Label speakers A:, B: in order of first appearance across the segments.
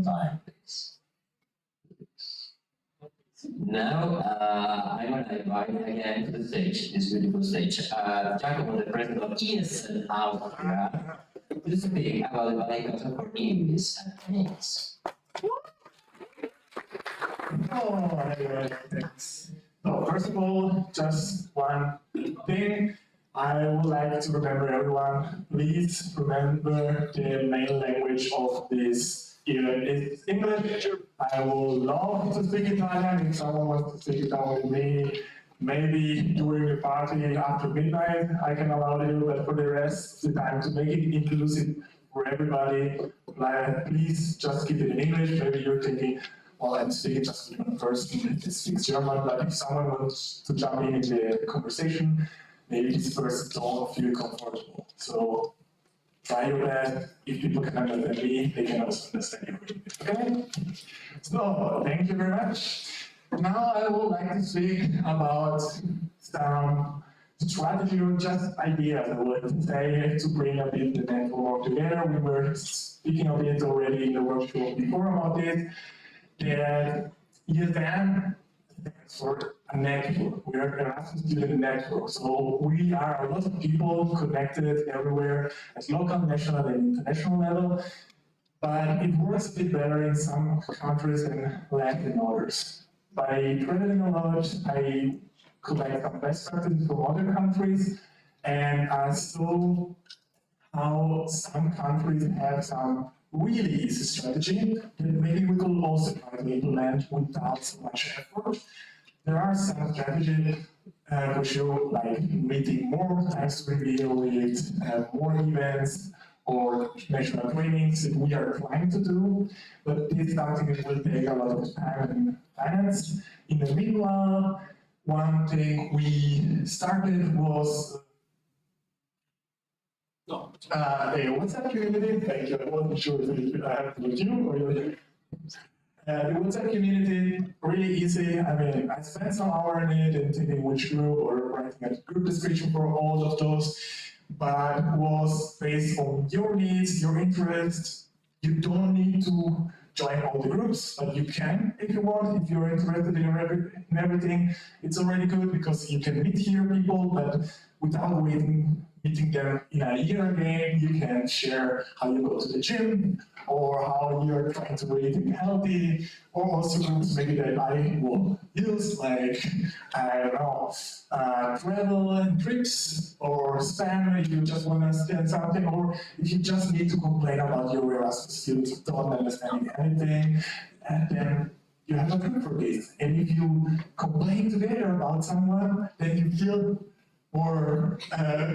A: on time, please. Now, I'm going to invite again to the stage, this beautiful stage, Giacomo, the president of ESN Austria, to speak about the Valley Concept for English and Chinese.
B: Oh, anyway, thanks. So, first of all, just one thing. I would like to remember everyone, please remember the main language of this event is English. I would love to speak Italian if someone wants to speak Italian with me. Maybe during the party after midnight I can allow you, but for the rest of the time, to make it inclusive for everybody, please just keep it in English. Maybe you're thinking, well, I'm speaking just one person that speaks German, but if someone wants to jump in the conversation, maybe this person don't feel comfortable. So try your best. If people can understand me, they can also understand you. Okay? So, thank you very much. Now I would like to speak about some strategy or just ideas, I would say, to bring a bit the network together. We were speaking a bit already in the workshop before about it, that ESN stands for a network. We are an Erasmus student network. So we are a lot of people connected everywhere at local, national, and international level. But it works a bit better in some countries and less in others. By traveling a lot, I collect some best practices from other countries, and I saw how some countries have some really easy strategy that maybe we could also try to implement without so much effort. There are some strategies for sure, like meeting more times to review with more events or national trainings that we are trying to do, but this is something that will take a lot of time and finance. In the meanwhile, one thing we started was the WhatsApp community. Thank you. I wasn't sure if I have to with you or you. The WhatsApp community, really easy. I mean, I spent some hour in it and thinking which group or writing a group description for all of those, but was based on your needs, your interests. You don't need to join all the groups, but you can if you want, if you're interested in everything. It's already good because you can meet here people, but without meeting them in a year again, you can share how you go to the gym, or how you're trying to eat healthy, or also groups maybe that I will use, like, I don't know, travel and trips, or spam if you just want to spend something, or if you just need to complain about your Erasmus students who don't understand anything, and then you have a group for this. And if you complain together about someone, then you feel or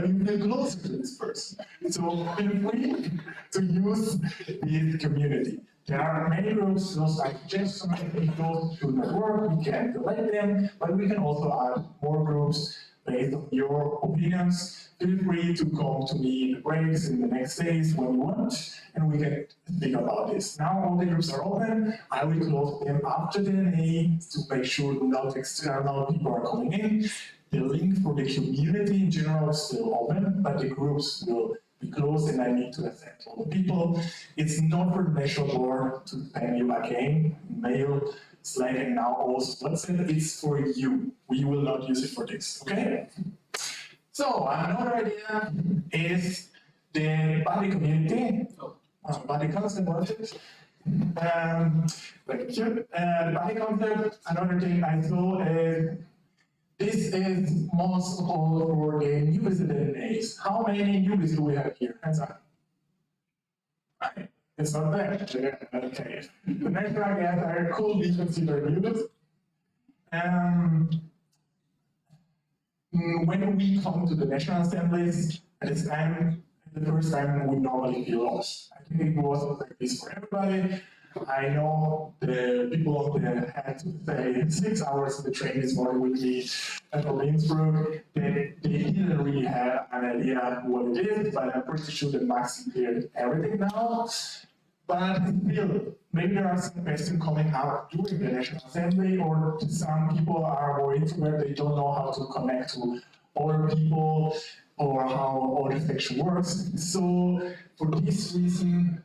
B: you feel closer to this person. So feel free to use this community. There are many groups, those I suggest so many people should not work, we can delete them, but we can also add more groups based on your opinions. Feel free to come to me in the breaks in the next days when you want, and we can speak about this. Now all the groups are open. I will close them after the NA to make sure not external people are coming in. The link for the community in general is still open, but the groups will be closed and I need to accept all the people. It's not for the national board to spam you again, mail, Slack, and now also WhatsApp. It's for you. We will not use it for this, okay? So another idea is the buddy community. Buddy concept, what is it? The buddy concept, another thing I saw is this is most of all for the new visited NAs. How many newbies do we have here? Hands up. Right. It's not bad. Okay. The next one, guys, are cool be considered newbies. When we come to the National Assemblies, at this time, the first time we normally feel lost. I think it was like this for everybody. I know the people that had to stay 6 hours in the train this morning with me from Innsbruck, they didn't really have an idea what it is, but I'm pretty sure that Max cleared everything now. But still, maybe there are some questions coming out during the National Assembly, or some people are more introvert, they don't know how to connect to other people. or how all the section works. So for this reason,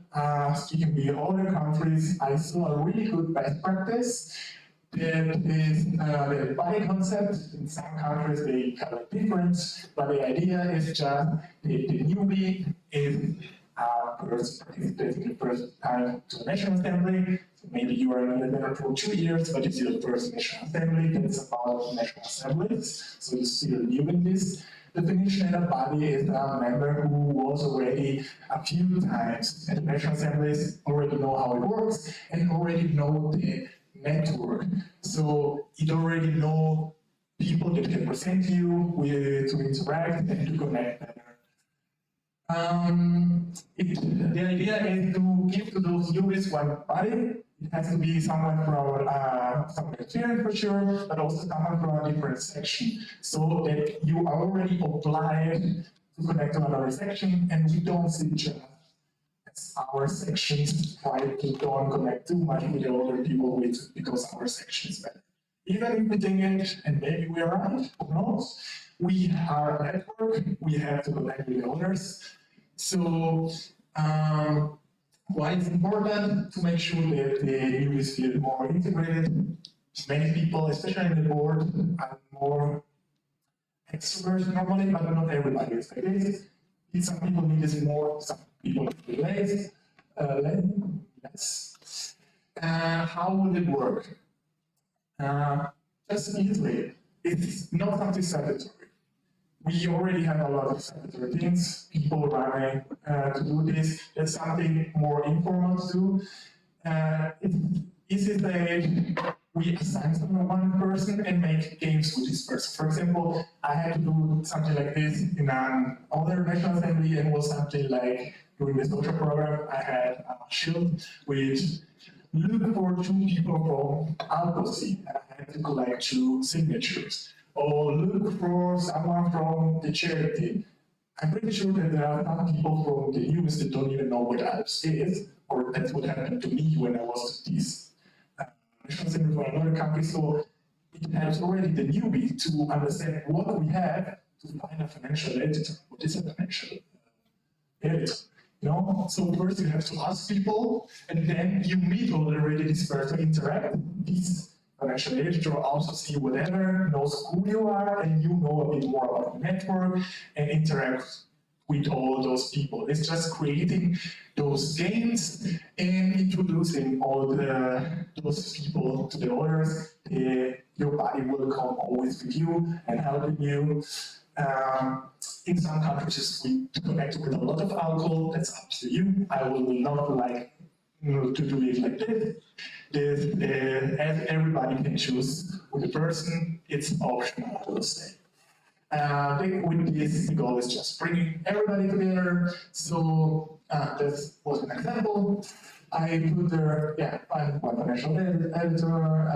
B: speaking with other countries, I saw a really good best practice. That is the body concept. In some countries they call it different, but the idea is just the newbie is first participating the first time to the National Assembly. So maybe you are in the member for 2 years, but it's your first National Assembly. That's about National Assemblies. So you're still new in this definition, and a body is a member who was already a few times at the National Assemblies, already know how it works, and already know the network. So it already know people that can present you with, to interact and to connect better. The idea is to give to those newbies one body. It has to be someone from some experience for sure, but also someone from a different section, so that you are already obliged to connect to another section, and we don't see just our sections try to don't connect too much with the other people with, because our section is better. Even if we think it, and maybe we are right, who knows, we are a network, we have to connect with the others. So, why it's important to make sure that the newbies feel more integrated. Many people, especially in the board, are more extroverts normally, but not everybody is like this. Some people need this more, some people need it less. How will it work? Just easily. It's not something statutory. We already have a lot of statutory things, people running to do this. There's something more informal to do. It's easy that we assign one person and make games with this person. For example, I had to do something like this in another National Assembly, and was something like during the social program, I had a shield which look for 2 people from Alcosi, and I had to collect 2 signatures. Or look for someone from the charity. I'm pretty sure that there are some people from the US that don't even know what ALPS is, or that's what happened to me when I was at this National Assembly for another country. So it helps already the newbie to understand what we have to find a financial editor. What is a financial editor? You know? So first you have to ask people, and then you meet already this person, interact. This financial editor also see whatever, knows who you are, and you know a bit more about the network and interact with all those people. It's just creating those games and introducing all those people to the others. Your body will come always with you and helping you. In some countries, we connect with a lot of alcohol. That's up to you. I will not like to do it like this. As everybody can choose with the person, it's optional, I will say. With this, the goal is just bringing everybody together. So this was an example. I put there, find one financial editor,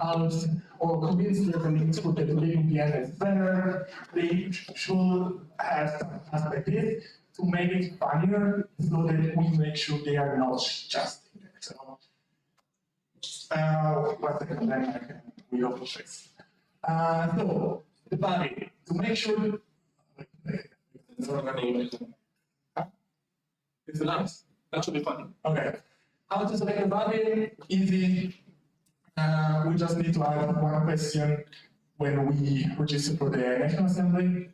B: out, or convince the link to the link in the end is better. They should have some aspect this to make it funnier, so that we make sure they are not just in there. So, one second, then I can read off the face. So, the body, to make sure.
C: It's the last. That should be funny.
B: Okay. How to select the body? Easy. We just need to ask one question when we register for the National Assembly.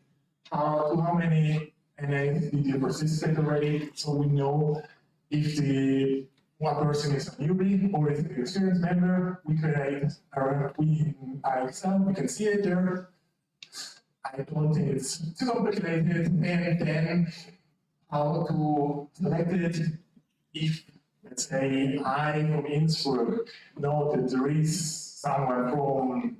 B: How many NAs did you participate already? So we know if the one person is a newbie or is an experienced member. We create in Excel, we can see it there. I don't think it's too complicated. And then how to select it if, let's say, I from Innsbruck know that there is someone from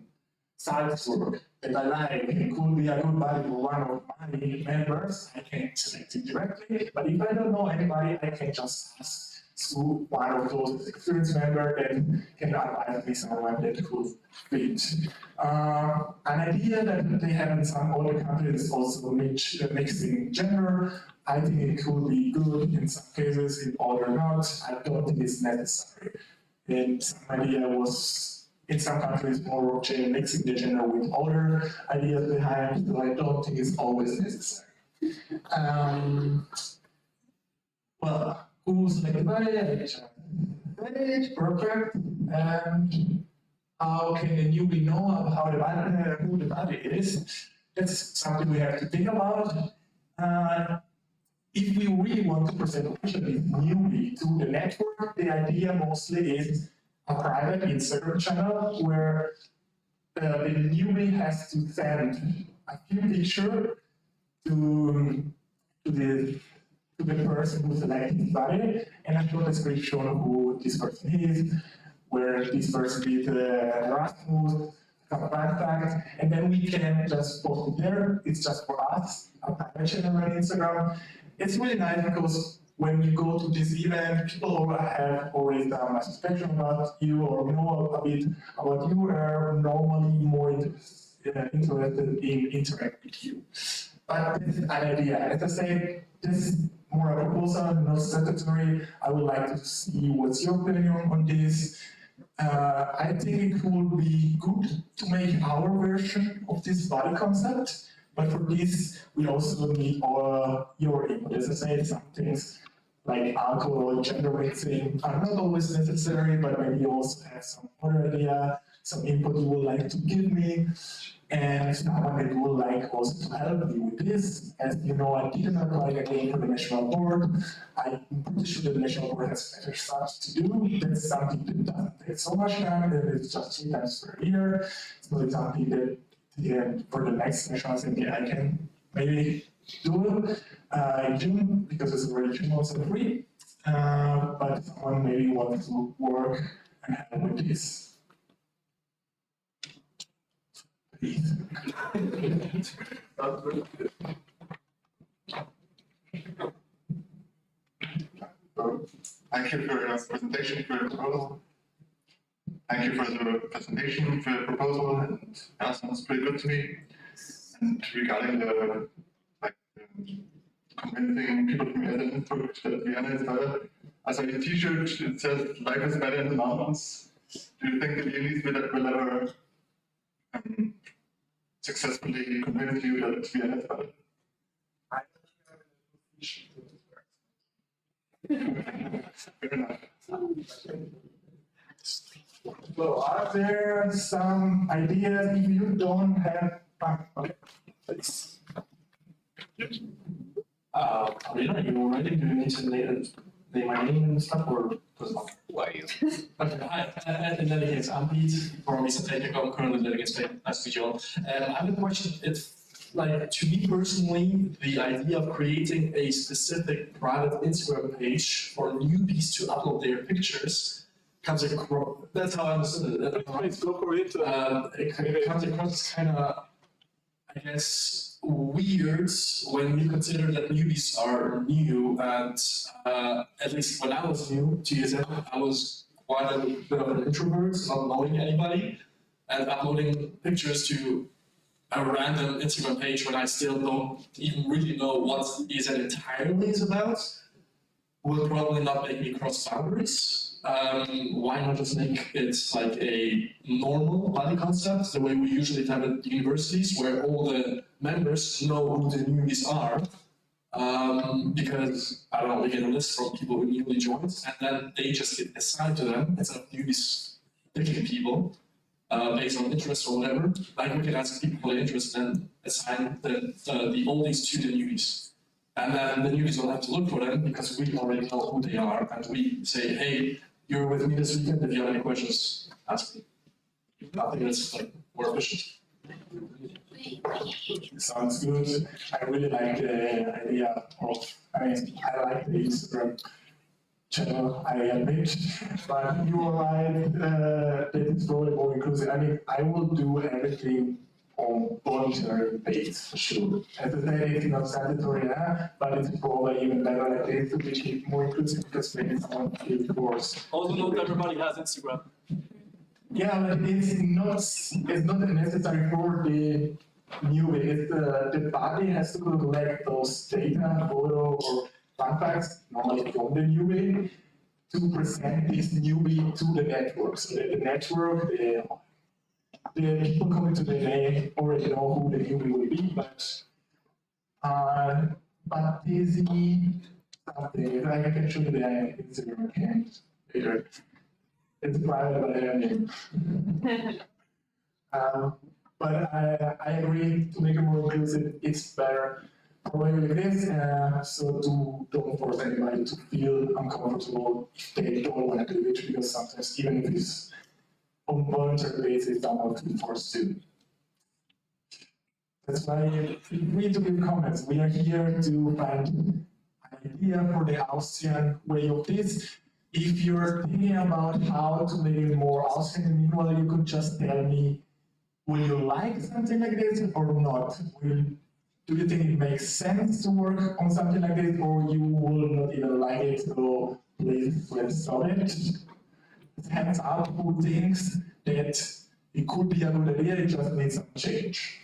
B: Salzburg that I like and could be a good buddy for one of my members, I can select it directly. But if I don't know anybody, I can just ask to one of those experienced members that can advise me someone that could fit. An idea that they have in some other countries is also mixing gender. I think it could be good in some cases, in other not. I don't think it's necessary. And some idea was, in some countries, more mixing the gender with other ideas behind, so I don't think it's always necessary. Well, who's like the page, perfect, and how can the newbie know how the body, who the body is? That's something we have to think about. If we really want to present this newbie to the network, the idea mostly is a private Instagram channel where the newbie has to send a few pictures to the person who selected his body and a short description of who this person is, where this person did Erasmus, some fun facts, and then we can just post it there. It's just for us, a private channel on Instagram. It's really nice because when you go to this event, people have already done a suspicion about you or know a bit about you, are normally more interested in interacting with you. But this is an idea. As I say, this is more a proposal, not statutory. I would like to see what's your opinion on this. I think it would be good to make our version of this body concept, but for this, we also need your input. As I said, some things like alcohol, gender mixing are not always necessary, but maybe you also have some other idea, some input you would like to give me, and someone that would like also to help me with this. As you know, I didn't apply again for the national board. I'm pretty sure the national board has better stuff to do. That's something that doesn't take so much time, and it's just 3 times per year. So it's something that for the next national assembly I can maybe do in June, because it's already 2 months and free. But someone maybe wants to work and help with this. Please.
D: Thank you for your presentation, for your proposal. Thank you for the presentation, for your proposal, and that sounds pretty good to me. And regarding the convincing people from ESN input that Vienna is better, as a t-shirt it says life is better in the mountains. Do you think that unis will ever successfully convince you that Vienna is better? Fair enough.
B: So are there some ideas if you don't have? Okay, please.
C: Alina, you already do you need to name my name and stuff, or does not?
A: Who are you?
C: Okay, hi. In any case, I'm Pete from ESN Technical. I'm currently living in Spain. Nice to meet you all. I have a question. It's like, to me personally, the idea of creating a specific private Instagram page for newbies to upload their pictures comes across. That's how I understood it.
B: Please go for it.
C: It comes across kind of, I guess, weird when you consider that newbies are new, and at least when I was new to ESN, I was quite a bit of an introvert, not knowing anybody, and uploading pictures to a random Instagram page when I still don't even really know what ESN entirely is about will probably not make me cross boundaries. Why not just make it like a normal body concept, the way we usually have at universities, where all the members know who the newbies are, because, I don't know, we get a list from people who newly joined, and then they just get assigned to them instead of newbies picking people based on interest or whatever. Like, we can ask people for their interest and assign the oldies to the newbies. And then the newbies don't have to look for them because we already know who they are, and we say, hey, you're with me this weekend, if you have any questions, ask me. I think that's like more efficient.
B: Sounds good. I really like the idea of, I like the Instagram channel, I admit, but you are right, that it's probably more inclusive. I mean, I will do everything on voluntary base, for sure. As I said, it's not statutory, but it's probably even better like this to make it more inclusive, because maybe someone feels forced.
C: Also, not everybody has Instagram.
B: Yeah, but it's not necessary for the newbie. It's the body has to collect those data, photo, or fun facts, normally from the newbie, to present this newbie to the network. So that the network, the people coming to the name already know who the newbie will be, but But easy something. I can show you the Instagram account later. It's private, but I have it. But I agree to make it more inclusive. It's better probably like this, so don't force anybody to feel uncomfortable if they don't want to do it, because sometimes even if it's on voluntary basis, don't want to be forced to. That's why feel free to give comments. We are here to find an idea for the Austrian way of this. If you're thinking about how to make it more Austrian, meanwhile, you could just tell me, will you like something like this or not? Do you think it makes sense to work on something like this, or you will not even like it, so please let's stop it? Hands up who thinks that it could be a good idea, it just needs some change.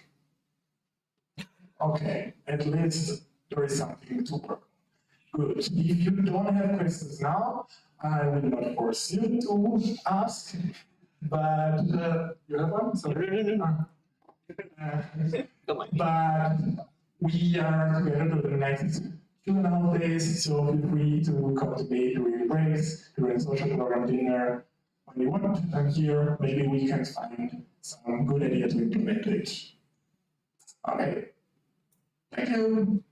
B: Okay, at least there is something to work on. Good. If you don't have questions now, I will not force you to ask, but you have one? Sorry. But we are together for the next 2.5 days, so feel free to come to me during breaks, during social program dinner, when you want. I'm here, maybe we can find some good idea to implement it. Okay. Thank you.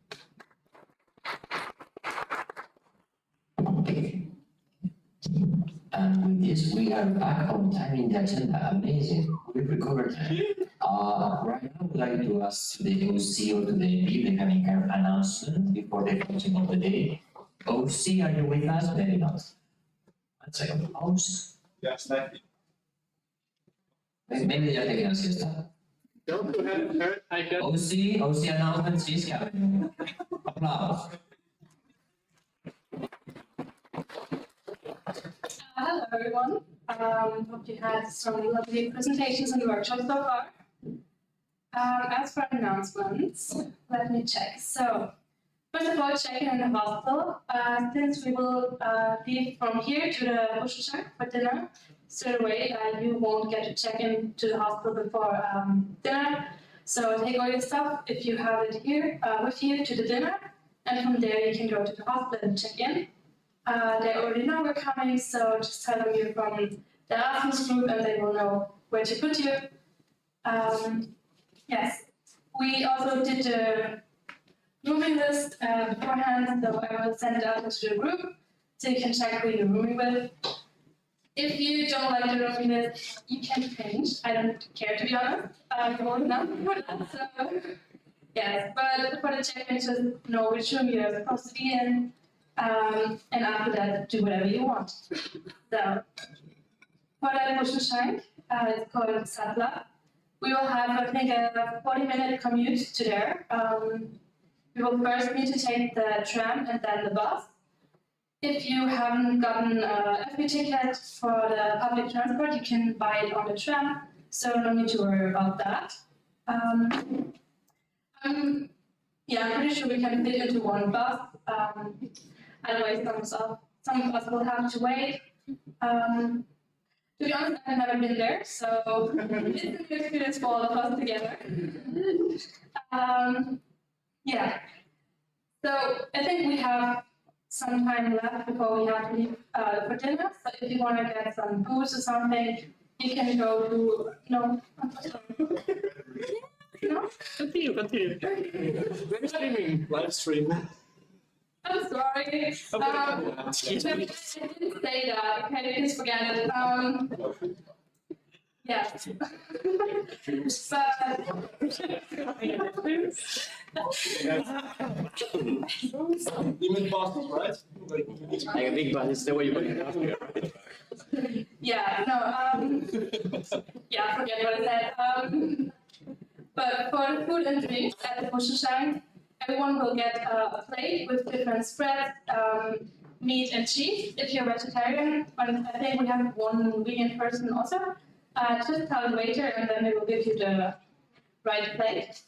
A: And with this, we are back on time in the agenda. Amazing. We've recovered time. Right now, I would like to ask the OC or to the MP, they have any kind of announcement before the closing of the day. OC, are you with us? Maybe not. 1 second. OC.
C: Yes, thank you.
A: Maybe they're taking a siesta.
E: Don't you have heard? I got
A: OC announcement, she's coming. Applause.
F: Hello everyone. Hope you had some lovely presentations and workshops so far. As for announcements, let me check. So, first of all, check in the hostel. Since we will leave from here to the Buschenschank for dinner straight away, you won't get to check in to the hostel before dinner. So take all your stuff if you have it here with you to the dinner, and from there you can go to the hostel and check in. They already know we're coming, so just tell them you're from the Erasmus group and they will know where to put you. Yes, we also did the rooming list beforehand, so I will send it out to the group so you can check who you're rooming with. If you don't like the rooming list, you can change. I don't care, to be honest. I'm old enough for that, so yes. But for the check-in, just know which room you're supposed to be in. And after that, do whatever you want. So, for the Buschenschank, it's called Sattler. We will have, I think, a 40-minute commute to there. We will first need to take the tram and then the bus. If you haven't gotten a free ticket for the public transport, you can buy it on the tram, so no need to worry about that. Yeah, I'm pretty sure we can fit into one bus. Otherwise, some of us will have to wait. To be honest, I've never been there, so it's a new experience for all of us together. Yeah, so I think we have some time left before we have to leave for dinner. So if you want to get some booze or something, you can go to, no, no?
E: Continue. We're streaming. Live stream.
F: I'm sorry. I didn't say that. Okay, please forget it. Yeah.
C: You meant Boston, right?
E: Like a big bus is the way you put it out here, right?
F: Yeah, no, yeah, forget what I said. But for the food and drinks at the Buschenschank, everyone will get a plate with different spreads, meat and cheese if you're vegetarian. And I think we have one vegan person also. Just tell the waiter and then they will give you the right plate.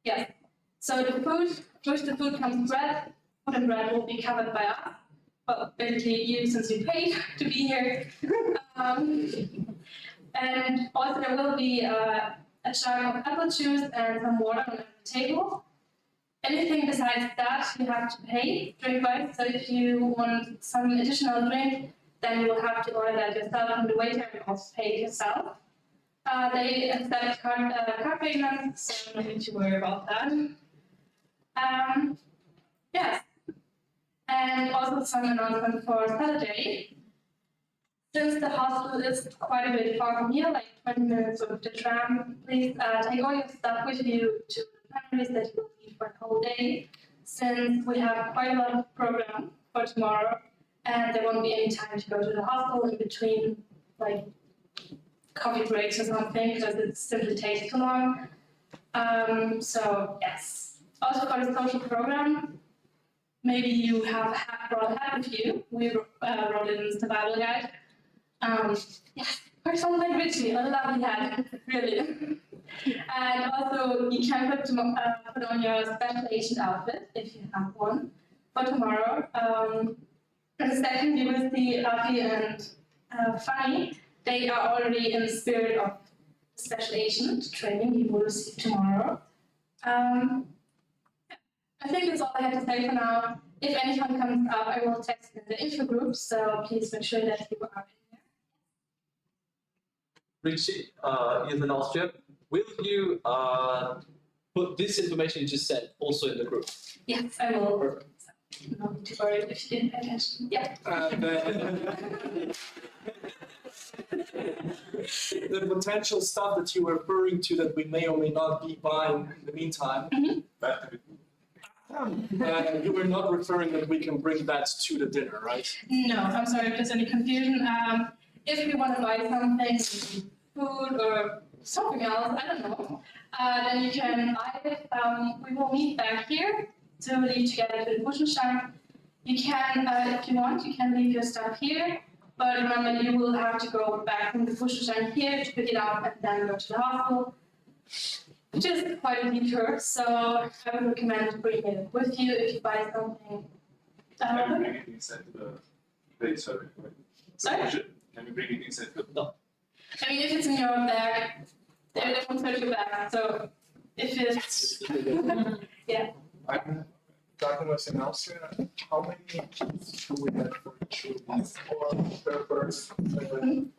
F: Yes. So the food, first the food comes bread. Food and bread will be covered by us. Well, basically you, since you paid to be here. And also there will be a jug of apple juice and some water on the table. Anything besides that, you have to pay drink-wise. So if you want some additional drink, then you will have to order that yourself from the waiter and also pay it yourself. They accept card payments, so no need to worry about that. Yes. And also some announcement for Saturday. Since the hostel is quite a bit far from here, like 20 minutes with the tram, please take all your stuff with you to the families that you will need for the whole day, since we have quite a lot of program for tomorrow, and there won't be any time to go to the hostel in between, like, coffee breaks or something, because it simply takes too long. So, yes. Also for the social program, maybe you have brought a hat with you. We wrote it in the survival guide. Yes, for something like Richie, a lovely hat, really. And also, you can put on your special agent outfit if you have one for tomorrow. And the second, you will see Afi and Fanny. They are already in the spirit of special agent training you will receive tomorrow. I think that's all I have to say for now. If anything comes up, I will text in the info group, so please make sure that you are in there.
E: Richie, ESN Austria, will you put this information you just said also in the group?
F: Yes, I will. No need to worry if you didn't pay attention. Yeah.
C: The potential stuff that you were referring to that we may or may not be buying in the meantime, you were not referring that we can bring that to the dinner, right?
F: No, I'm sorry if there's any confusion. If you want to buy something, food or something else, I don't know, then you can buy it. We will meet back here to leave together to the Buschenschank. You can, if you want, you can leave your stuff here. But remember, you will have to go back from the Buschenschank here to pick it up and then go to the hostel, which is quite a detour. So I would recommend bringing it with you if you buy something.
G: Can you bring it inside the place? Sorry.
F: Sorry?
G: Can you bring it inside the?
E: No.
F: I mean, if it's in your bag, they won't search your bag. So if it's, yeah.
B: I'm talking with in Austria. How many keys do we have for each room? Or per person?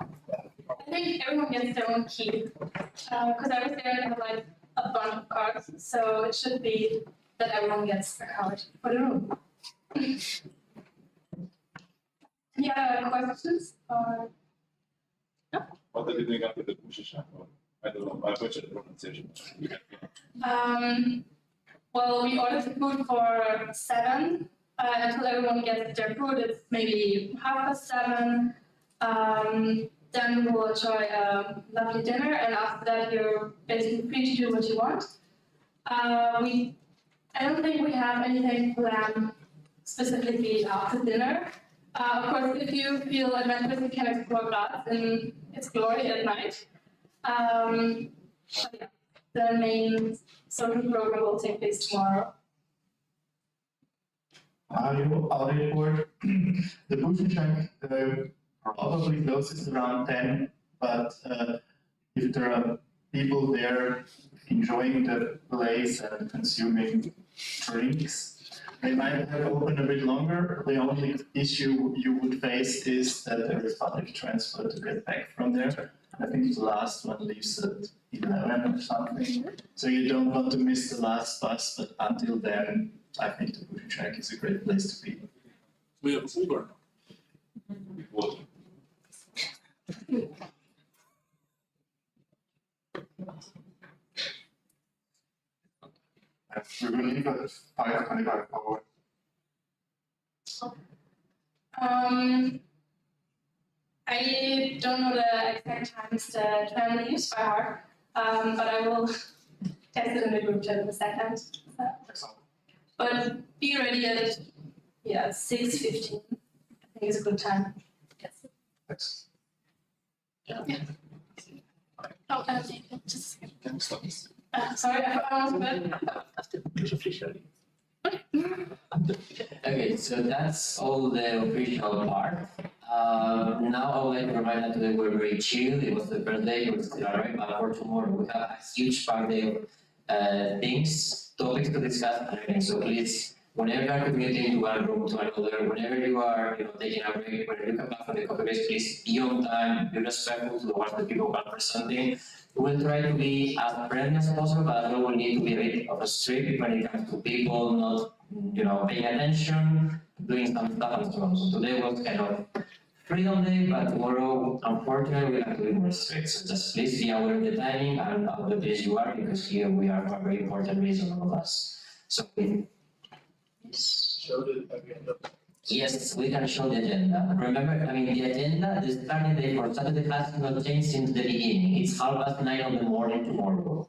F: I think everyone gets their own key. Because I was there and I had like a bunch of cards. So it should be that everyone gets a card for the room. Any other questions? Or
G: What are you doing after the Buschenschank? I don't know. I butchered the pronunciation.
F: well, we ordered the food for 7. Until everyone gets their food, it's maybe 7:30. Then we will enjoy a lovely dinner, and after that, you're basically free to do what you want. I don't think we have anything planned specifically after dinner. Of course, if you feel adventurous, you can explore Graz in its glory at night. But yeah, the main social program will take place tomorrow.
H: I'll report. The Buschenschank probably closes around 10, but if there are people there enjoying the place and consuming drinks, they might have opened a bit longer. The only issue you would face is that there is public transport to get back from there. I think the last one leaves at 11 or something. So you don't want to miss the last bus, but until then, I think the Buschenschank is a great place to be.
C: We have Uber.
G: What?
D: We will leave at 5:25 forward.
F: I don't know the exact times the tram leaves by heart, but I will test it in the group chat in a second. But be ready at 6:15. I think it's a good time. Yes.
D: Thanks.
F: Yeah. Oh, just a second.
G: Can we stop this?
F: Sorry, I was good.
A: Okay, so that's all the official part. now I would like to remind that today we're very chill. It was the first day, we're still alright, but for tomorrow we have a huge packed day of things, topics to discuss and everything. So please, whenever you are commuting to one room to another, whenever you are taking a break, whenever you come back from the coffee break, please be on time, be respectful towards the people who are presenting. We'll try to be as friendly as possible, but we will need to be a bit of a strict when it comes to people not paying attention, doing some stuff and so on. So today was kind of freedom day, but tomorrow, unfortunately, we have to be more strict. So just please be aware of the timing and of the place you are, because here we are for a very important reason, all of us. So yes, we can show the agenda. Remember, the agenda, the starting day for Saturday class is not changed since the beginning. It's 9:30 in the morning tomorrow.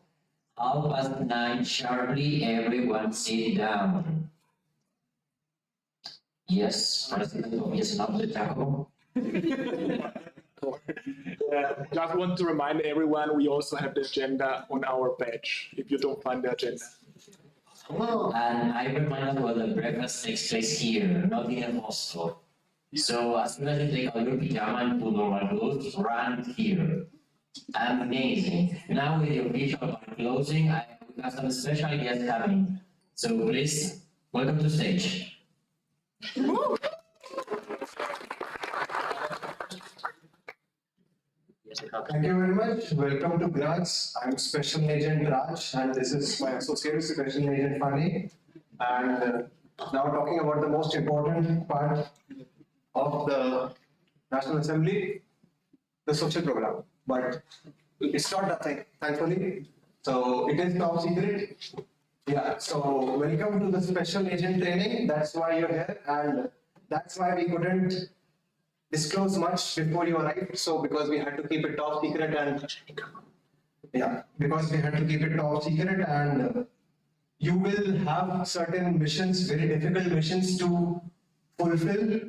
A: 9:30 sharply, everyone sit down. Yes, President of ESN Austria, Jacobo.
B: Just want to remind everyone, we also have the agenda on our page, if you don't find the agenda.
A: And I remind us well the breakfast takes place here, not in a hostel. So as soon as you take out your pajama and put normal clothes, run here. Amazing. Now with the official part closing, we have some special guests coming. So please, welcome to stage.
I: Thank you very much. Welcome to Graz. I'm Special Agent Raj, and this is my associate Special Agent Fani. And now talking about the most important part of the National Assembly, the social program. But it's not nothing, thankfully. So it is top secret. Yeah, so welcome to the Special Agent training. That's why you're here, and that's why we couldn't disclose much before you arrived. So because we had to keep it top secret, and you will have certain missions, very difficult missions to fulfill,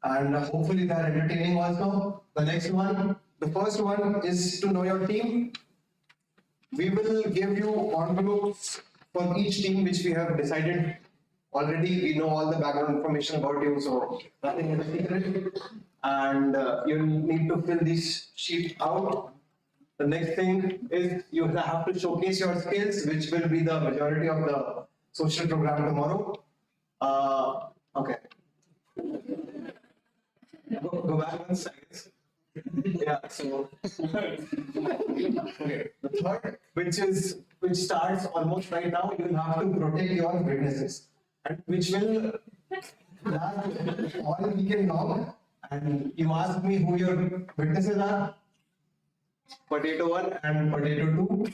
I: and hopefully they're entertaining also. The first one is to know your team. We will give you envelopes for each team, which we have decided already. We know all the background information about you, so nothing is a secret. And you need to fill this sheet out. The next thing is you have to showcase your skills, which will be the majority of the social program tomorrow. Okay. Go back 1 second. Yeah, so okay. The third, which starts almost right now, you'll have to protect your witnesses, and which will last all weekend long. And you asked me who your witnesses are. Potato 1 and Potato 2.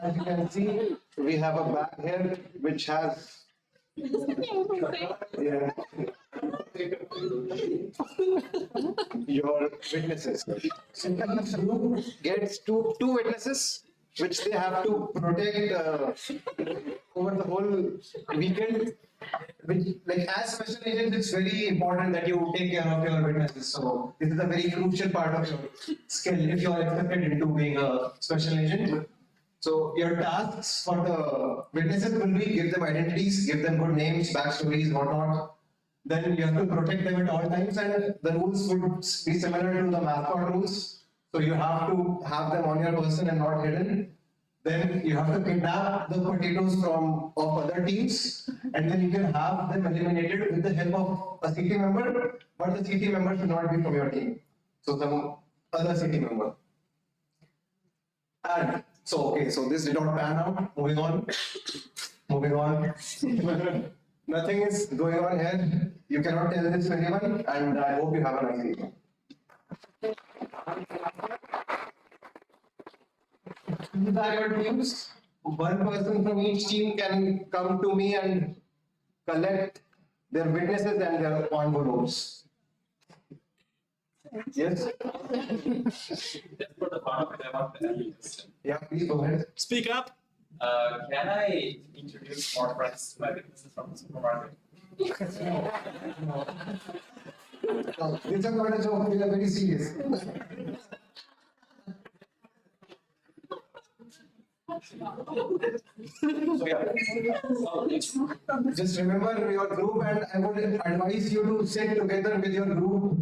I: As you can see, we have a bag here which has your witnesses. So each group gets two witnesses, which they have to protect over the whole weekend. Like as special agents, it's very important that you take care of your witnesses. So this is a very crucial part of your skill if you are accepted into being a special agent. So your tasks for the witnesses will be give them identities, give them good names, backstories, whatnot. Then you have to protect them at all times, and the rules would be similar to the mascot rules. So you have to have them on your person and not hidden. Then you have to kidnap the potatoes of other teams, and then you can have them eliminated with the help of a CT member, but the CT member should not be from your team. So some other CT member. And so this did not pan out. Moving on. Nothing is going on here. You cannot tell this to anyone, and I hope you have a nice evening. These are your teams. One person from each team can come to me and collect their witnesses and their envelopes. Yes?
E: Just for the fun of it, I want to add this.
I: Yeah, please go ahead.
B: Speak up.
E: Can I introduce more friends to my witnesses from the supermarket?
I: No, this is not a joke, we are very serious. So yeah. Just remember your group, and I would advise you to sit together with your group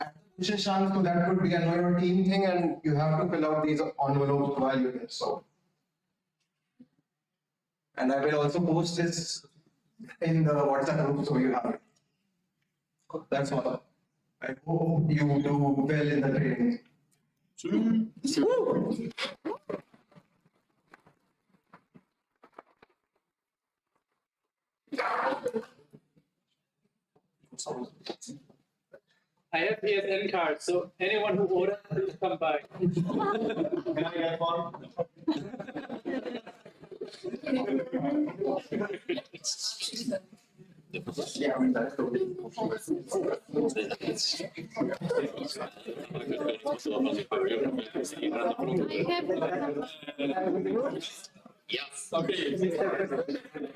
I: at push chunk, so that could be a know your team thing, and you have to fill out these envelopes while you're there. So, and I will also post this in the WhatsApp group, so you have it. That's all. I hope you do well in the training.
E: I have ESN cards, so anyone who orders, please come by.
G: Can I get one?
I: Yeah, I mean, that's okay.
E: Yes. Okay.